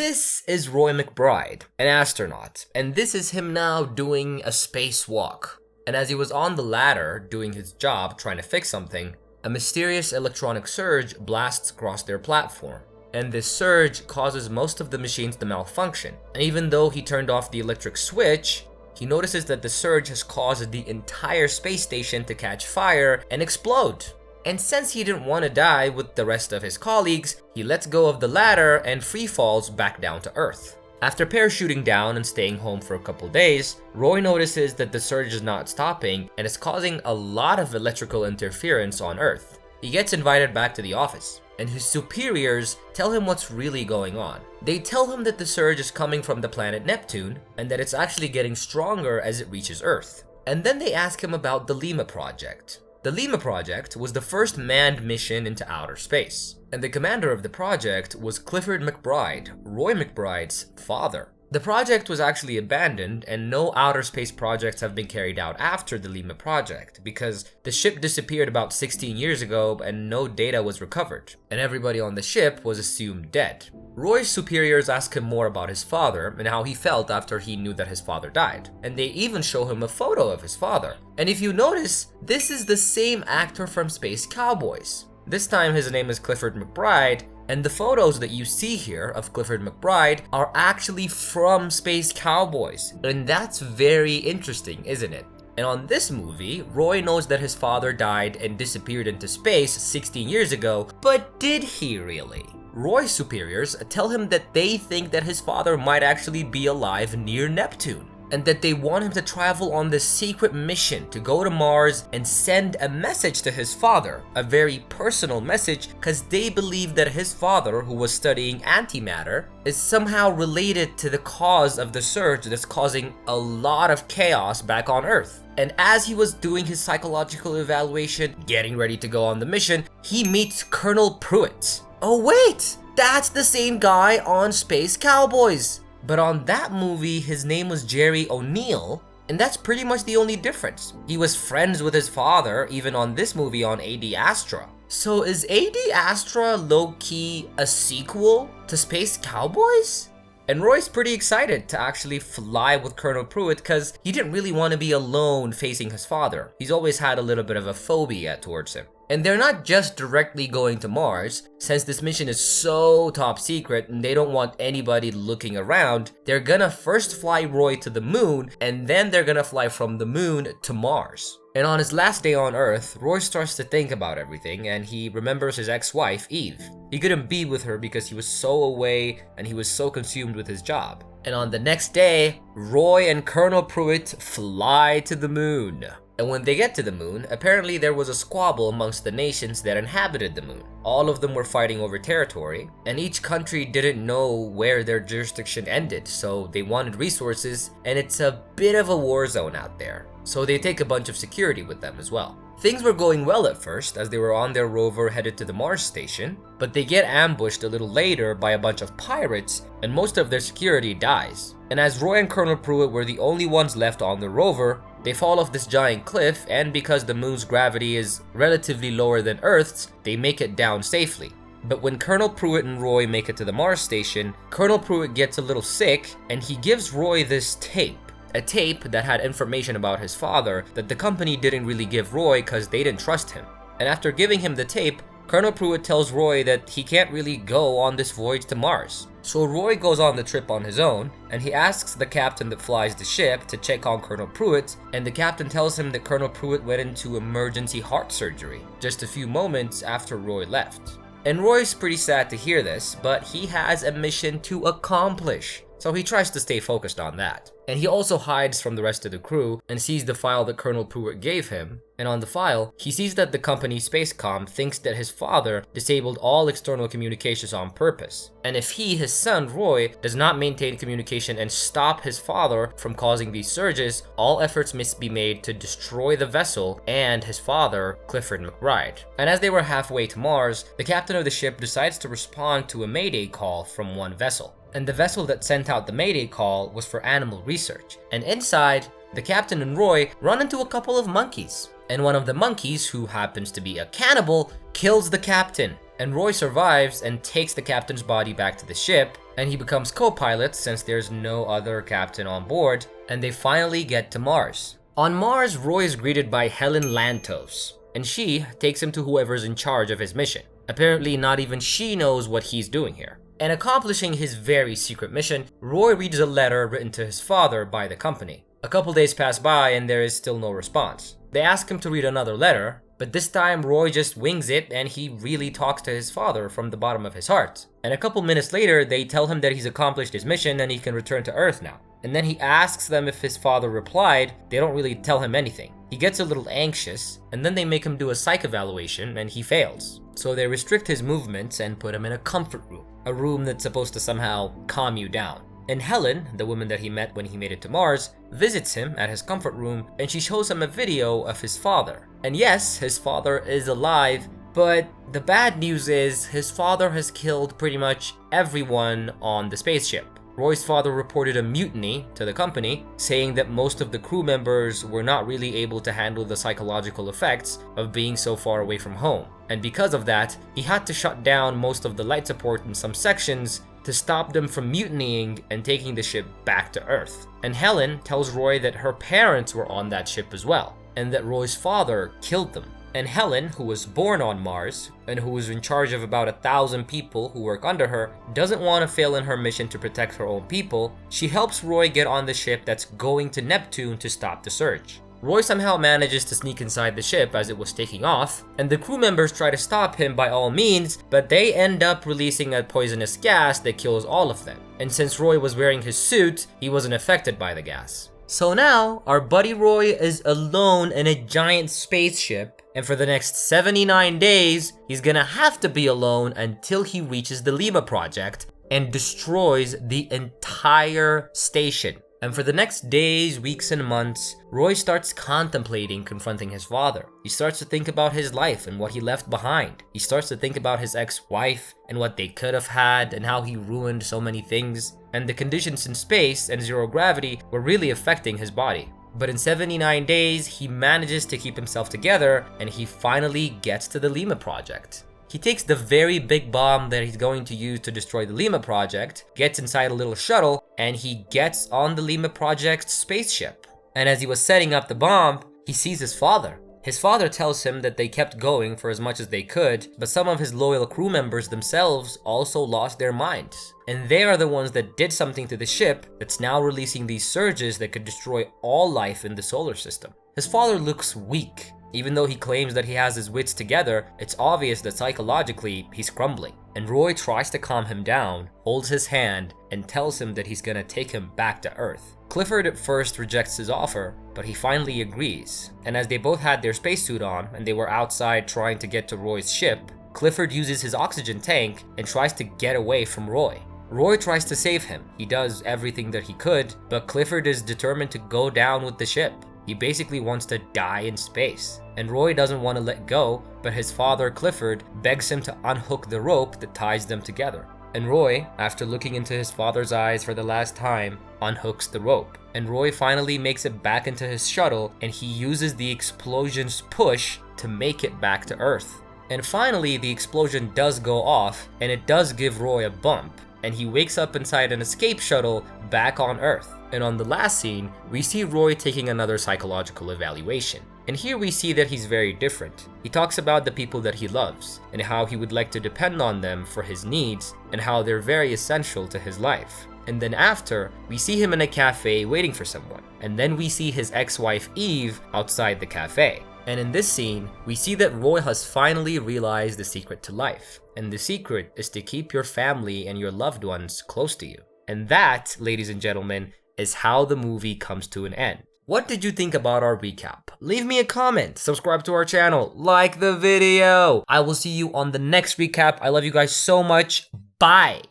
This is Roy McBride, an astronaut, and this is him now doing a spacewalk. And as he was on the ladder doing his job trying to fix something, a mysterious electronic surge blasts across their platform. And this surge causes most of the machines to malfunction. And even though he turned off the electric switch, he notices that the surge has caused the entire space station to catch fire and explode. And since he didn't want to die with the rest of his colleagues, he lets go of the ladder and free falls back down to Earth. After parachuting down and staying home for a couple days, Roy notices that the surge is not stopping and is causing a lot of electrical interference on Earth. He gets invited back to the office, and his superiors tell him what's really going on. They tell him that the surge is coming from the planet Neptune, and that it's actually getting stronger as it reaches Earth. And then they ask him about the Lima project. The Lima project was the first manned mission into outer space, and the commander of the project was Clifford Mcbride, Roy McBride's father. The project was actually abandoned, and no outer space projects have been carried out after the Lima project because the ship disappeared about 16 years ago and no data was recovered, and everybody on the ship was assumed dead. Roy's superiors ask him more about his father and how he felt after he knew that his father died, and they even show him a photo of his father. And if you notice, this is the same actor from Space Cowboys. This time his name is Clifford Mcbride, and the photos that you see here of Clifford Mcbride are actually from Space Cowboys. And that's very interesting, isn't it? And on this movie, Roy knows that his father died and disappeared into space 16 years ago, but did he really? Roy's superiors tell him that they think that his father might actually be alive near Neptune, and that they want him to travel on this secret mission to go to Mars and send a message to his father, a very personal message, because they believe that his father, who was studying antimatter, is somehow related to the cause of the surge that's causing a lot of chaos back on Earth. And as he was doing his psychological evaluation, getting ready to go on the mission, he meets Colonel Pruitt. Oh wait, that's the same guy on Space Cowboys. But on that movie, his name was Jerry O'Neill, and that's pretty much the only difference. He was friends with his father, even on this movie on AD Astra. So is AD Astra low-key a sequel to Space Cowboys? And Roy's pretty excited to actually fly with Colonel Pruitt because he didn't really want to be alone facing his father. He's always had a little bit of a phobia towards him. And they're not just directly going to Mars. Since this mission is so top secret and they don't want anybody looking around, they're gonna first fly Roy to the moon, and then they're gonna fly from the moon to Mars. And on his last day on Earth, Roy starts to think about everything, and he remembers his ex-wife, Eve. He couldn't be with her because he was so away and he was so consumed with his job. And on the next day, Roy and Colonel Pruitt fly to the moon. And when they get to the moon, apparently there was a squabble amongst the nations that inhabited the moon. All of them were fighting over territory, and each country didn't know where their jurisdiction ended, so they wanted resources, and it's a bit of a war zone out there. So they take a bunch of security with them as well. Things were going well at first as they were on their rover headed to the Mars station, but they get ambushed a little later by a bunch of pirates, and most of their security dies. And as Roy and Colonel Pruitt were the only ones left on the rover, they fall off this giant cliff, and because the moon's gravity is relatively lower than Earth's, they make it down safely. But when Colonel Pruitt and Roy make it to the Mars station, Colonel Pruitt gets a little sick, and he gives Roy this tape. A tape that had information about his father that the company didn't really give Roy because they didn't trust him. And after giving him the tape, Colonel Pruitt tells Roy that he can't really go on this voyage to Mars. So Roy goes on the trip on his own, and he asks the captain that flies the ship to check on Colonel Pruitt, and the captain tells him that Colonel Pruitt went into emergency heart surgery just a few moments after Roy left. And Roy's pretty sad to hear this, but he has a mission to accomplish, so he tries to stay focused on that. And he also hides from the rest of the crew and sees the file that Colonel Pruitt gave him. And on the file, he sees that the company Spacecom thinks that his father disabled all external communications on purpose. And if he, his son Roy, does not maintain communication and stop his father from causing these surges, all efforts must be made to destroy the vessel and his father, Clifford Mcbride. And as they were halfway to Mars, the captain of the ship decides to respond to a mayday call from one vessel. And the vessel that sent out the mayday call was for animal research. And inside, the captain and Roy run into a couple of monkeys. And one of the monkeys, who happens to be a cannibal, kills the captain. And Roy survives and takes the captain's body back to the ship. and he becomes co-pilot since there's no other captain on board, and they finally get to Mars. On Mars, Roy is greeted by Helen Lantos, and she takes him to whoever's in charge of his mission. Apparently, not even she knows what he's doing here. And accomplishing his very secret mission, Roy reads a letter written to his father by the company. A couple days pass by and there is still no response. They ask him to read another letter, but this time Roy just wings it and he really talks to his father from the bottom of his heart. And a couple minutes later, they tell him that he's accomplished his mission and he can return to Earth now. And then he asks them if his father replied. They don't really tell him anything. He gets a little anxious, and then they make him do a psych evaluation and he fails. So they restrict his movements and put him in a comfort room, a room that's supposed to somehow calm you down. And Helen, the woman that he met when he made it to Mars, visits him at his comfort room and she shows him a video of his father. And yes, his father is alive, but the bad news is his father has killed pretty much everyone on the spaceship. Roy's father reported a mutiny to the company, saying that most of the crew members were not really able to handle the psychological effects of being so far away from home. And because of that, he had to shut down most of the light support in some sections to stop them from mutinying and taking the ship back to Earth. And Helen tells Roy that her parents were on that ship as well, and that Roy's father killed them. And Helen, who was born on Mars, and who was in charge of about 1,000 people who work under her, doesn't want to fail in her mission to protect her own people. She helps Roy get on the ship that's going to Neptune to stop the surge. Roy somehow manages to sneak inside the ship as it was taking off, and the crew members try to stop him by all means, but they end up releasing a poisonous gas that kills all of them. And since Roy was wearing his suit, he wasn't affected by the gas. So now, our buddy Roy is alone in a giant spaceship, and for the next 79 days, he's gonna have to be alone until he reaches the Lima project and destroys the entire station. And for the next days, weeks, and months, Roy starts contemplating confronting his father. He starts to think about his life and what he left behind. He starts to think about his ex-wife and what they could have had and how he ruined so many things. And the conditions in space and zero gravity were really affecting his body. But in 79 days, he manages to keep himself together and he finally gets to the Lima project. He takes the very big bomb that he's going to use to destroy the Lima project, gets inside a little shuttle, and he gets on the Lima project spaceship. And as he was setting up the bomb, he sees his father. His father tells him that they kept going for as much as they could, but some of his loyal crew members themselves also lost their minds. And they are the ones that did something to the ship that's now releasing these surges that could destroy all life in the solar system. His father looks weak. Even though he claims that he has his wits together, it's obvious that psychologically he's crumbling. And Roy tries to calm him down, holds his hand, and tells him that he's gonna take him back to Earth. Clifford at first rejects his offer, but he finally agrees. And as they both had their spacesuit on and they were outside trying to get to Roy's ship, Clifford uses his oxygen tank and tries to get away from Roy. Roy tries to save him. He does everything that he could, but Clifford is determined to go down with the ship. He basically wants to die in space. And Roy doesn't want to let go, but his father, Clifford, begs him to unhook the rope that ties them together. And Roy, after looking into his father's eyes for the last time, unhooks the rope. And Roy finally makes it back into his shuttle, and he uses the explosion's push to make it back to Earth. And finally, the explosion does go off, and it does give Roy a bump, and he wakes up inside an escape shuttle back on Earth. And on the last scene, we see Roy taking another psychological evaluation. And here we see that he's very different. He talks about the people that he loves, and how he would like to depend on them for his needs, and how they're very essential to his life. And then after, we see him in a cafe waiting for someone. And then we see his ex-wife Eve outside the cafe. And in this scene, we see that Roy has finally realized the secret to life. And the secret is to keep your family and your loved ones close to you. And that, ladies and gentlemen, is how the movie comes to an end. What did you think about our recap? Leave me a comment, subscribe to our channel, like the video. I will see you on the next recap. I love you guys so much. Bye.